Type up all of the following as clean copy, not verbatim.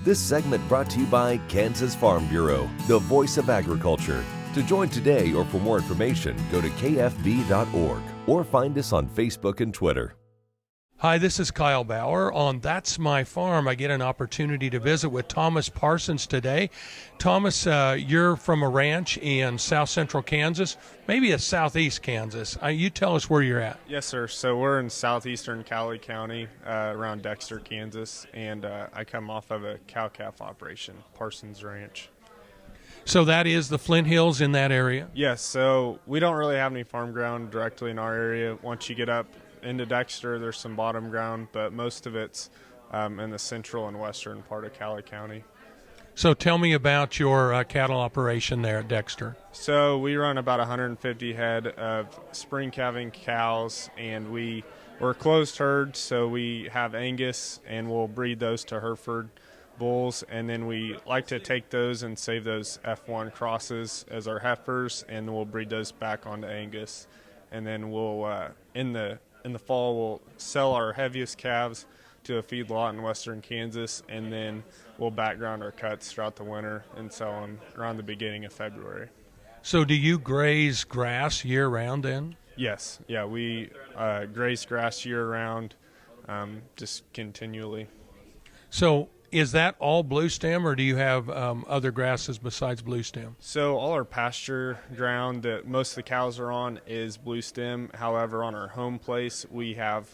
This segment brought to you by Kansas Farm Bureau, the voice of agriculture. To join today or for more information, go to kfb.org or find us on Facebook and Twitter. Hi, this is Kyle Bauer. On That's My Farm, I get an opportunity to visit with Thomas Parsons today. Thomas, you're from a ranch in south central Kansas, maybe a southeast Kansas. You tell us where you're at. Yes, sir. So we're in Southeastern Cowley County, around Dexter, Kansas, and I come off of a cow-calf operation, Parsons Ranch. So that is the Flint Hills in that area? Yes, so we don't really have any farm ground directly in our area. Once you get up into Dexter, there's some bottom ground, but most of it's in the central and western part of Cowley County. So tell me about your cattle operation there at Dexter. So we run about 150 head of spring calving cows, and we're closed herd, so we have Angus, and we'll breed those to Hereford bulls, and then we like to take those and save those F1 crosses as our heifers, and we'll breed those back onto Angus. And then we'll, in the fall, we'll sell our heaviest calves to a feedlot in western Kansas, and then we'll background our cuts throughout the winter and sell them around the beginning of February. So do you graze grass year-round then? Yes. Yeah, we graze grass year-round, just continually. So is that all blue stem, or do you have other grasses besides blue stem? So all our pasture ground that most of the cows are on is blue stem. However, on our home place, we have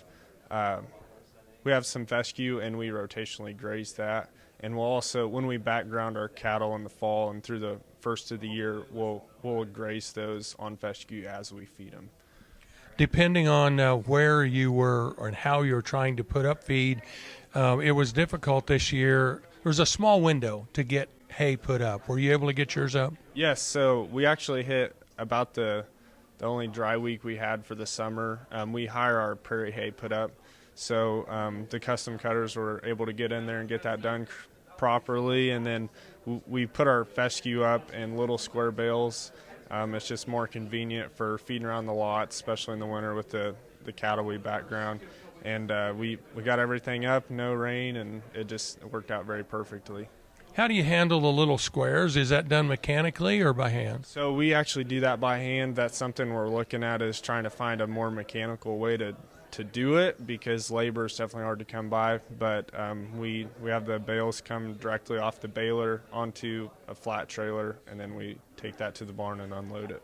some fescue, and we rotationally graze that. And we'll also, when we background our cattle in the fall and through the first of the year, we'll graze those on fescue as we feed them. Depending on where you were and how you were trying to put up feed, it was difficult this year. There was a small window to get hay put up. Were you able to get yours up? Yes, so we actually hit about the only dry week we had for the summer. We hire our prairie hay put up, so the custom cutters were able to get in there and get that done properly, and then we put our fescue up in little square bales. It's just more convenient for feeding around the lot, especially in the winter with the cattle we background. And we got everything up, no rain, and it worked out very perfectly. How do you handle the little squares? Is that done mechanically or by hand? So we actually do that by hand. That's something we're looking at, is trying to find a more mechanical way to do it, because labor is definitely hard to come by. But we have the bales come directly off the baler onto a flat trailer, and then we take that to the barn and unload it.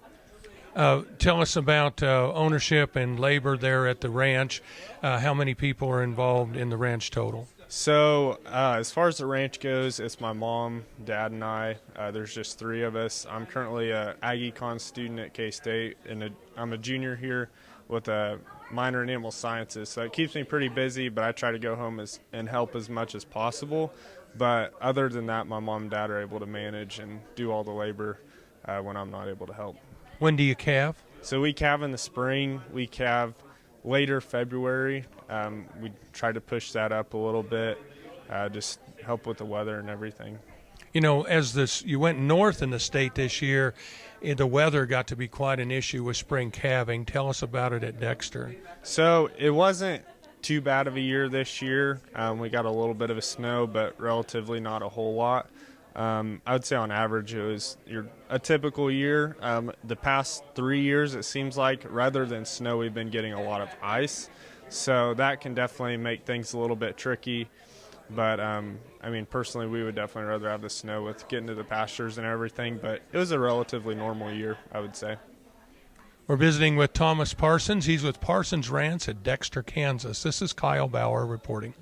Tell us about ownership and labor there at the ranch. How many people are involved in the ranch total? So as far as the ranch goes, it's my mom, dad, and I. There's just three of us. I'm currently an Ag Econ student at K-State, and I'm a junior here with a minor in animal sciences. So it keeps me pretty busy, but I try to go home and help as much as possible. But other than that, my mom and dad are able to manage and do all the labor when I'm not able to help. When do you calve? So we calve in the spring. We calve later February. We try to push that up a little bit, just help with the weather and everything. You know, as you went north in the state this year, the weather got to be quite an issue with spring calving. Tell us about it at Dexter. So it wasn't too bad of a year this year. We got a little bit of a snow, but relatively not a whole lot. I would say on average it was a typical year. The past 3 years, it seems like, rather than snow, we've been getting a lot of ice. So that can definitely make things a little bit tricky. But, I mean, personally, we would definitely rather have the snow with getting to the pastures and everything. But it was a relatively normal year, I would say. We're visiting with Thomas Parsons. He's with Parsons Ranch at Dexter, Kansas. This is Kyle Bauer reporting.